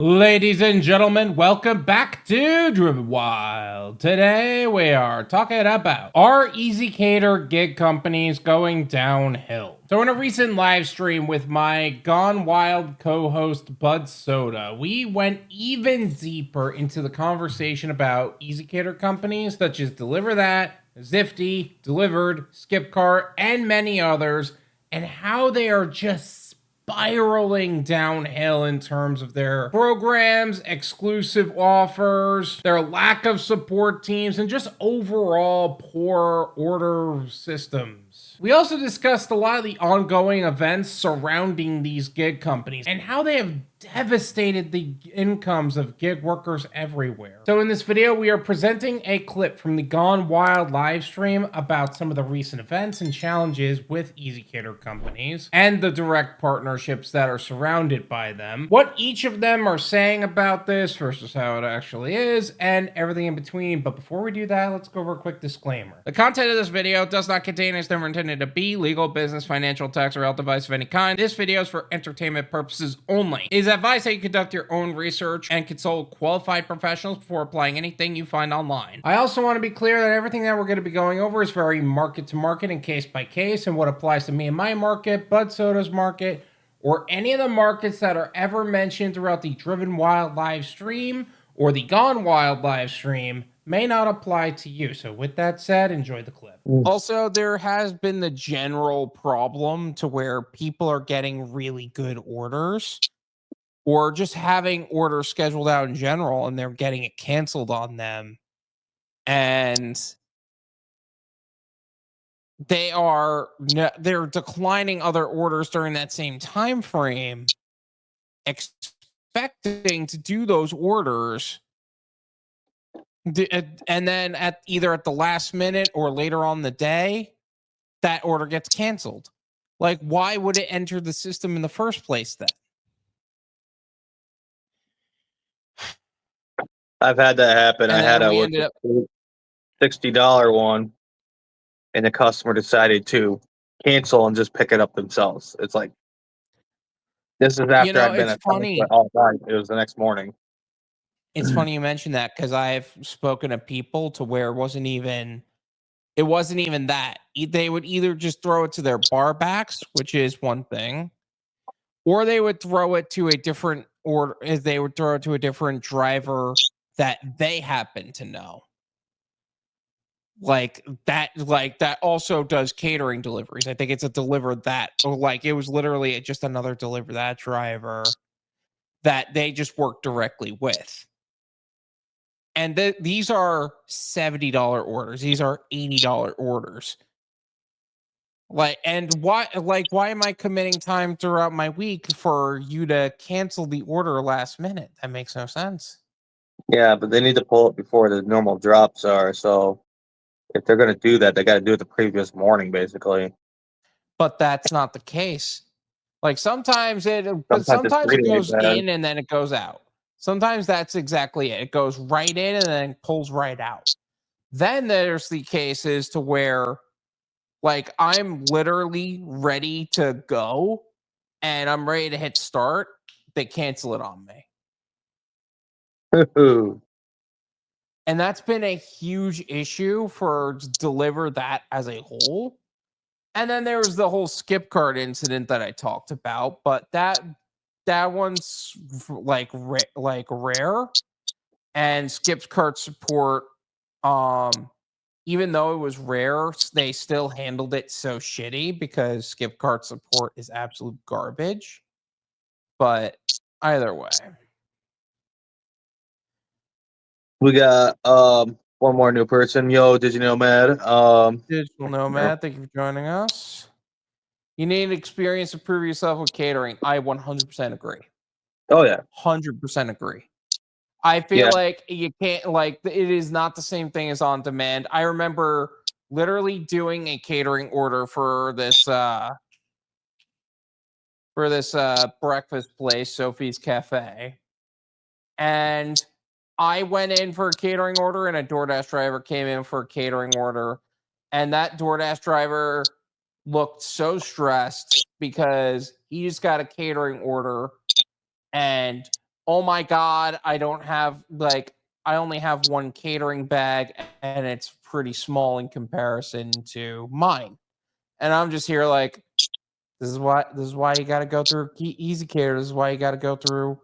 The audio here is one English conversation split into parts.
Ladies and gentlemen, welcome back to Driven Wyld. Today we are talking about, are ezCater gig companies going downhill? So in a recent live stream with my Gone Wyld co-host Budsoda, we went even deeper into the conversation about ezCater companies such as Deliver That, Zifty, Delivered, Skipcart, and many others, and how they are just spiraling downhill in terms of their programs, exclusive offers, their lack of support teams, and just overall poor order systems. We also discussed a lot of the ongoing events surrounding these gig companies and how they have devastated the incomes of gig workers everywhere. So in this video, we are presenting a clip from the Gone Wyld live stream about some of the recent events and challenges with ezCater companies and the direct partnerships that are surrounded by them, what each of them are saying about this versus how it actually is, and everything in between. But before we do that, let's go over a quick disclaimer. The content of this video does not contain, is never intended to be, legal, business, financial, tax, or health advice of any kind. This video is for entertainment purposes only. It is advised that you conduct your own research and consult qualified professionals before applying anything you find online. I also want to be clear that everything that we're going to be going over is very market to market and case by case, and what applies to me and my market, Budsoda's market, or any of the markets that are ever mentioned throughout the Driven Wyld live stream or the Gone Wyld live stream may not apply to you. So with that said, enjoy the clip. Also, there has been the general problem to where people are getting really good orders or just having orders scheduled out in general and they're getting it canceled on them. And they're declining other orders during that same time frame, expecting to do those orders, and then at the last minute or later on the day, that order gets canceled. Like, why would it enter the system in the first place then? I've had that happen. And I had then a $60 one, and the customer decided to cancel and just pick it up themselves. It's like, this is after I'd been it's at funny. all night. It was the next morning. It's funny you mention that because I've spoken to people to where it wasn't even that. They would either just throw it to their bar backs, which is one thing, or they would throw it to a different driver that they happen to know. Like that also does catering deliveries. I think it's a Deliver That, or like it was literally just another Deliver That driver that they just work directly with. And these are $70 orders. These are $80 orders. Why am I committing time throughout my week for you to cancel the order last minute? That makes no sense. Yeah, but they need to pull it before the normal drops are. So if they're going to do that, they got to do it the previous morning, basically. But that's not the case. Like sometimes it goes in and then it goes out. Sometimes that's exactly it. It goes right in and then pulls right out. Then there's the cases to where, like, I'm literally ready to go and I'm ready to hit start. They cancel it on me. And that's been a huge issue for Deliver That as a whole. And then there was the whole Skipcart incident that I talked about, but that one's like rare. And Skipcart support, even though it was rare, they still handled it so shitty because Skipcart support is absolute garbage. But either way, We got one more new person. Yo, Digital Nomad. Digital Nomad, thank you for joining us. You need experience to prove yourself with catering. I 100% agree. Oh yeah, 100% agree. I feel like you can't, like, it is not the same thing as on demand. I remember literally doing a catering order for this breakfast place, Sophie's Cafe. And I went in for a catering order and a Doordash driver came in for a catering order. And that Doordash driver looked so stressed because he just got a catering order and oh my God, I only have one catering bag and it's pretty small in comparison to mine. And I'm just here like, this is why you got to go through ezCater. This is why you got to go through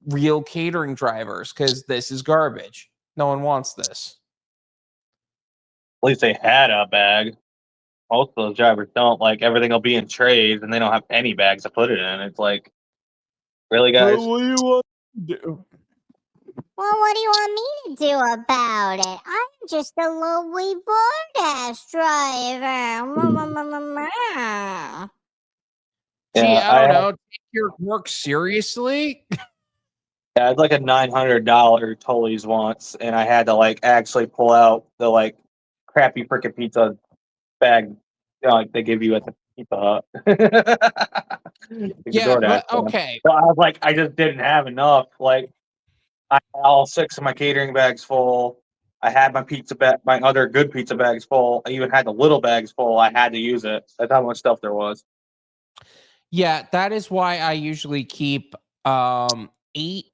real catering drivers, because this is garbage. No one wants this. At least they had a bag. Most of those drivers don't. Like, everything will be in trays, and they don't have any bags to put it in. It's like, really, guys? What do you want to do? Well, what do you want me to do about it? I'm just a lowly Doordash driver. Gee, Yeah, I don't know. Take your work seriously. I had like a $900 Tully's once, and I had to like actually pull out the like crappy freaking pizza bag, like they give you at the Pizza Hut. Like the Yeah, DoorDash but one. okay. So I was like, I just didn't have enough. Like, I had all 6 of my catering bags full. I had my my other good pizza bags full. I even had the little bags full. I had to use it. That's how much stuff there was. Yeah, that is why I usually keep 8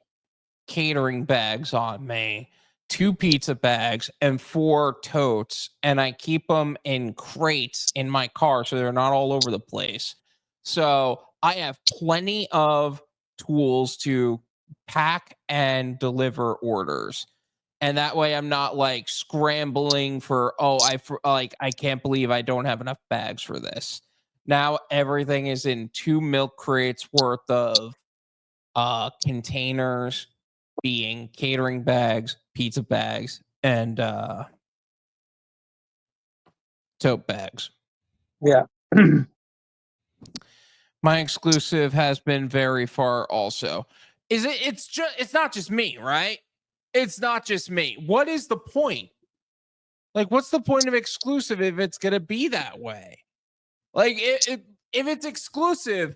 catering bags on me, 2 pizza bags, and 4 totes, and I keep them in crates in my car so they're not all over the place. So I have plenty of tools to pack and deliver orders. And that way I'm not like scrambling for, I can't believe I don't have enough bags for this. Now everything is in 2 milk crates worth of containers, being catering bags, pizza bags, and tote bags. Yeah. My exclusive has been very far also. It's not just me, right? It's not just me. What is the point? Like, what's the point of exclusive if it's gonna be that way? Like, if it's exclusive,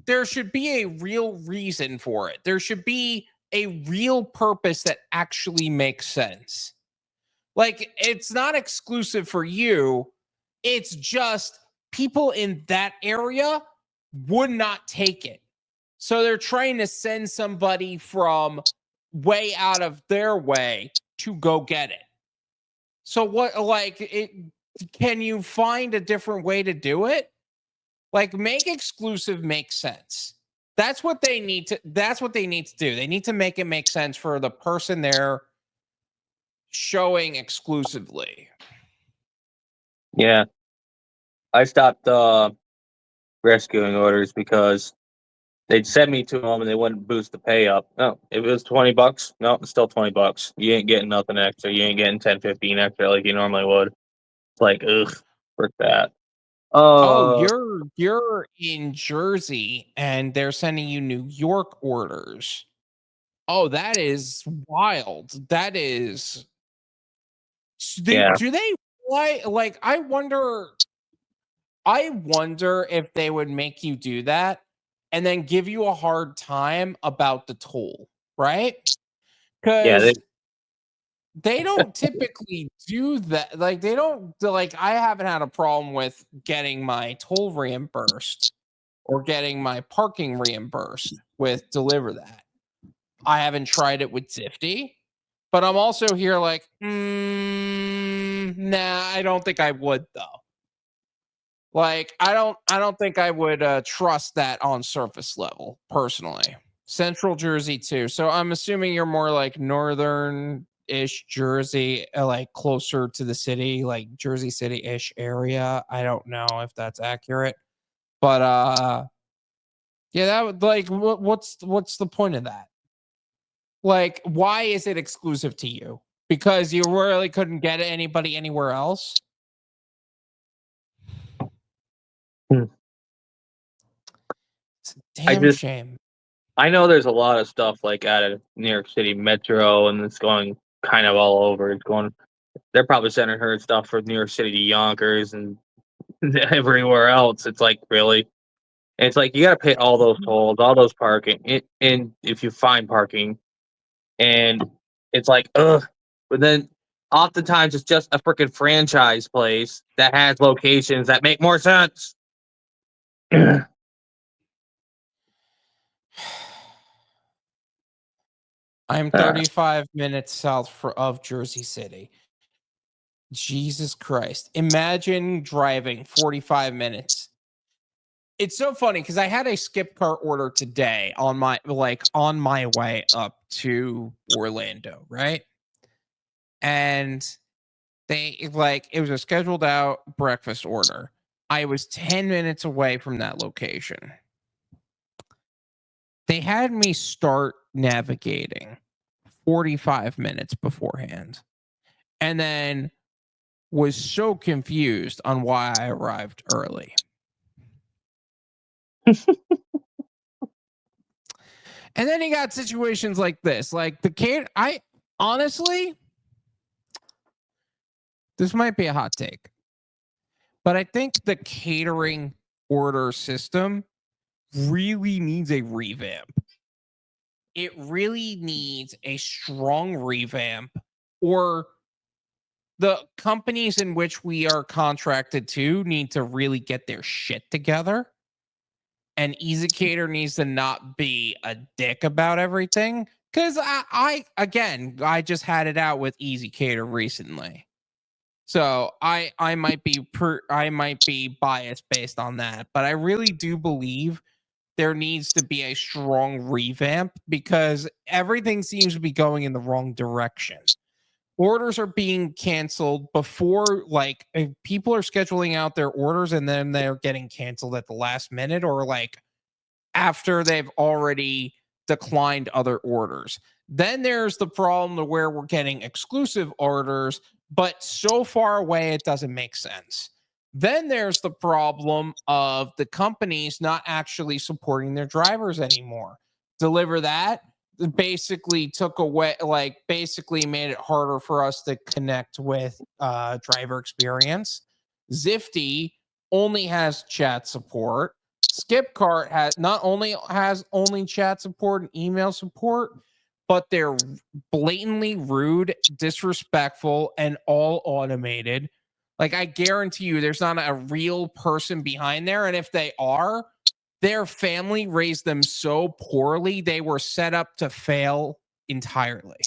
there should be a real reason for it. There should be a real purpose that actually makes sense. Like, it's not exclusive for you. It's just people in that area would not take it. So they're trying to send somebody from way out of their way to go get it. So can you find a different way to do it? Like, make exclusive make sense. That's what they need to do. They need to make it make sense for the person they're showing exclusively. Yeah. I stopped rescuing orders because they'd send me to them and they wouldn't boost the pay up. No, if it was $20, no, it's still $20. You ain't getting nothing extra. You ain't getting 10, 15 extra like you normally would. It's like, ugh, frick that. Oh, Uh, you're in Jersey and they're sending you New York orders. Oh, that is wild. That is yeah, do they like I wonder if they would make you do that and then give you a hard time about the toll, right? yeah, Cuz they don't typically do that. Like, they don't like, I haven't had a problem with getting my toll reimbursed or getting my parking reimbursed with Deliver That. I haven't tried it with Zifty, but I'm also here like, nah, I don't think I would though. Like, I don't think I would trust that on surface level personally. Central Jersey too. So I'm assuming you're more like northern-ish Jersey, like closer to the city, like Jersey City-ish area. I don't know if that's accurate. But yeah, that would like what's the point of that? Like, why is it exclusive to you? Because you really couldn't get anybody anywhere else? Hmm. It's a damn shame. I know there's a lot of stuff like out of New York City Metro, and it's going kind of all over. It's going. They're probably sending her stuff from New York City to Yonkers and everywhere else. It's like, really. And it's like you got to pay all those tolls, all those parking, and if you find parking, and it's like, ugh. But then oftentimes it's just a freaking franchise place that has locations that make more sense. I'm 35 minutes south of Jersey City. Jesus Christ. Imagine driving 45 minutes. It's so funny because I had a skip cart order today on my way up to Orlando, right? And it was a scheduled out breakfast order. I was 10 minutes away from that location. They had me start navigating 45 minutes beforehand. And then was so confused on why I arrived early. And then you got situations like this, like honestly, this might be a hot take, but I think the catering order system really needs a revamp. It really needs a strong revamp, or the companies in which we are contracted to need to really get their shit together. And ezCater needs to not be a dick about everything. Because I just had it out with ezCater recently. So I might be biased based on that, but I really do believe there needs to be a strong revamp because everything seems to be going in the wrong direction. Orders are being canceled before, people are scheduling out their orders and then they're getting canceled at the last minute, or after they've already declined other orders. Then there's the problem where we're getting exclusive orders, but so far away it doesn't make sense. Then there's the problem of the companies not actually supporting their drivers anymore. Deliver that basically took away, basically made it harder for us to connect with driver experience. Zifty only has chat support. Skipcart has only chat support and email support, but they're blatantly rude, disrespectful, and all automated. I guarantee you there's not a real person behind there. And if they are, their family raised them so poorly, they were set up to fail entirely.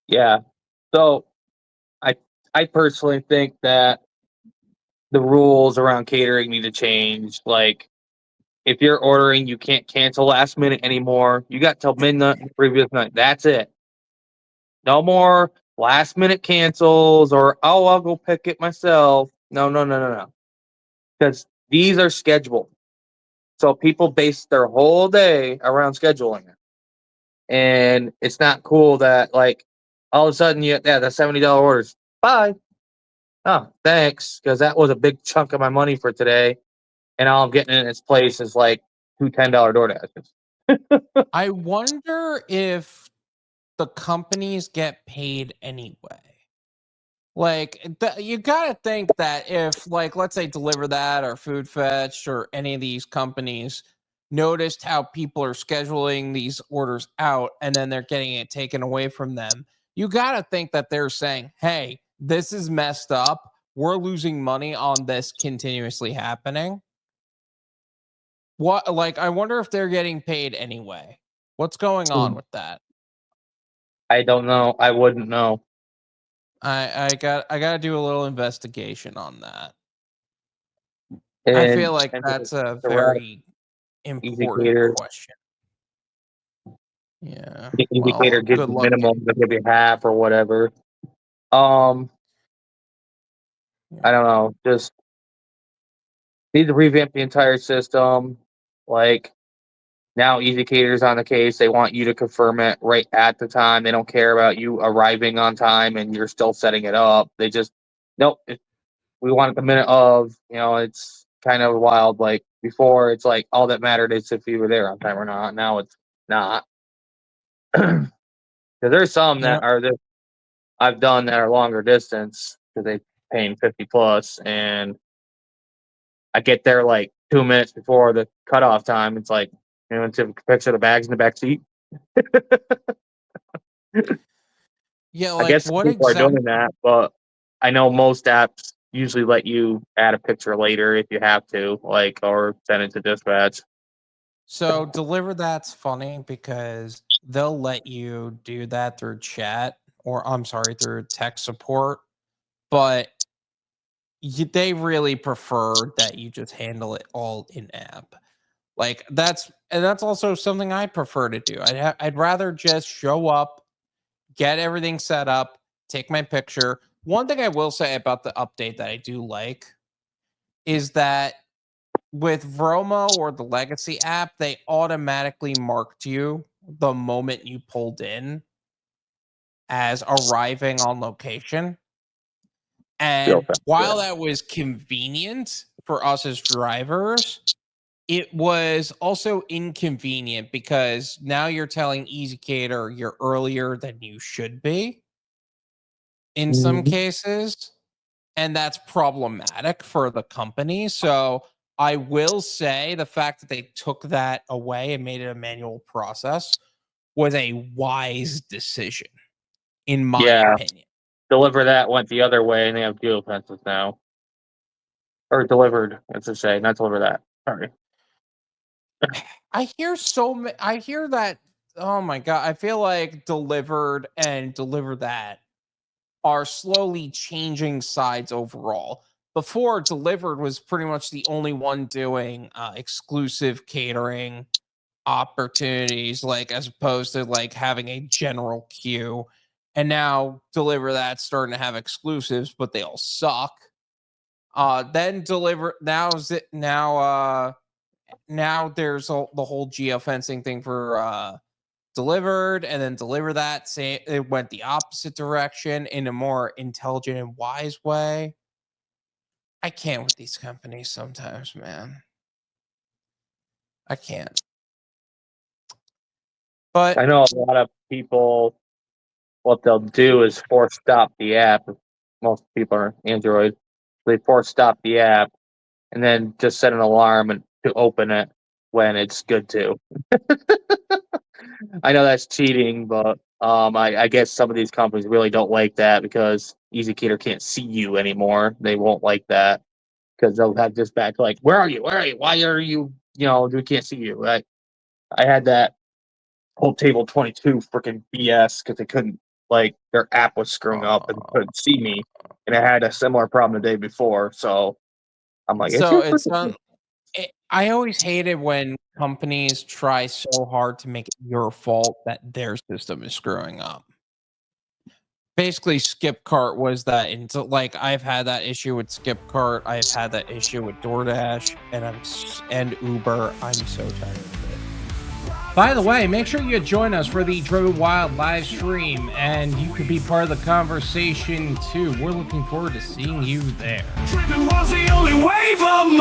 Yeah. So I personally think that the rules around catering need to change. Like, if you're ordering, you can't cancel last minute anymore. You got till midnight the previous night. That's it. No more last minute cancels or, oh, I'll go pick it myself. No. Because these are scheduled. So people base their whole day around scheduling it. And it's not cool that, all of a sudden, the $70 orders. Bye. Oh, thanks. Because that was a big chunk of my money for today. And all I'm getting in its place is two $10 DoorDashes. I wonder if the companies get paid anyway. You gotta think that if, let's say Deliver That or Food Fetch or any of these companies noticed how people are scheduling these orders out and then they're getting it taken away from them, you gotta think that they're saying, hey, this is messed up. We're losing money on this continuously happening. I wonder if they're getting paid anyway. What's going on with that? I don't know. I wouldn't know. I got to do a little investigation on that. And I feel like that's a very important ezCater. question. Yeah. ezCater gives good you luck. minimum, they give you half or whatever. I don't know. Just need to revamp the entire system. Now ezCater's on the case. They want you to confirm it right at the time. They don't care about you arriving on time and you're still setting it up. They just, nope. We want it the minute of. It's kind of wild. Before, it's all that mattered is if you were there on time or not. Now it's not. Because there's some I've done that are longer distance because they paying 50 plus, and I get there 2 minutes before the cutoff time. It's to a picture of the bags in the back seat. Yeah, I guess what people are doing that, but I know most apps usually let you add a picture later if you have to, or send it to dispatch. So Deliver That's funny because they'll let you do that through chat, or I'm sorry, through tech support, but they really prefer that you just handle it all in app. Like that's also something I prefer to do. I'd rather just show up, get everything set up, take my picture. One thing I will say about the update that I do like is that with Vromo or the Legacy app, they automatically marked you the moment you pulled in as arriving on location. And while that was convenient for us as drivers, it was also inconvenient because now you're telling ezCater you're earlier than you should be in some cases. And that's problematic for the company. So I will say the fact that they took that away and made it a manual process was a wise decision, in my opinion. Deliver that went the other way, and they have geofences now. Or delivered, as to say, not deliver that. Sorry. I hear that. Oh my god! I feel like delivered and deliver that are slowly changing sides overall. Before, delivered was pretty much the only one doing exclusive catering opportunities, like as opposed to like having a general queue. And now deliver that's starting to have exclusives, but they all suck. Then deliver now there's the whole geofencing thing for delivered, and then deliver that say it went the opposite direction in a more intelligent and wise way. I can't with these companies sometimes, man. I can't. But I know a lot of people, what they'll do is force stop the app. Most people are Android. They force stop the app and then just set an alarm to open it when it's good to. I know that's cheating, but I guess some of these companies really don't like that because ezCater can't see you anymore. They won't like that because they'll have this back like, where are you? Where are you? Why are you? We can't see you. I had that whole table 22 freaking BS because they couldn't, like, their app was screwing up and couldn't see me, and I had a similar problem the day before. So I'm like, so it's I always hate it when companies try so hard to make it your fault that their system is screwing up. Basically, Skipcart was that. Like, I've had that issue with Skipcart. I've had that issue with Doordash, and Uber. I'm so tired of it. By the way, make sure you join us for the Driven Wyld live stream, and you could be part of the conversation too. We're looking forward to seeing you there. Driven was the only way for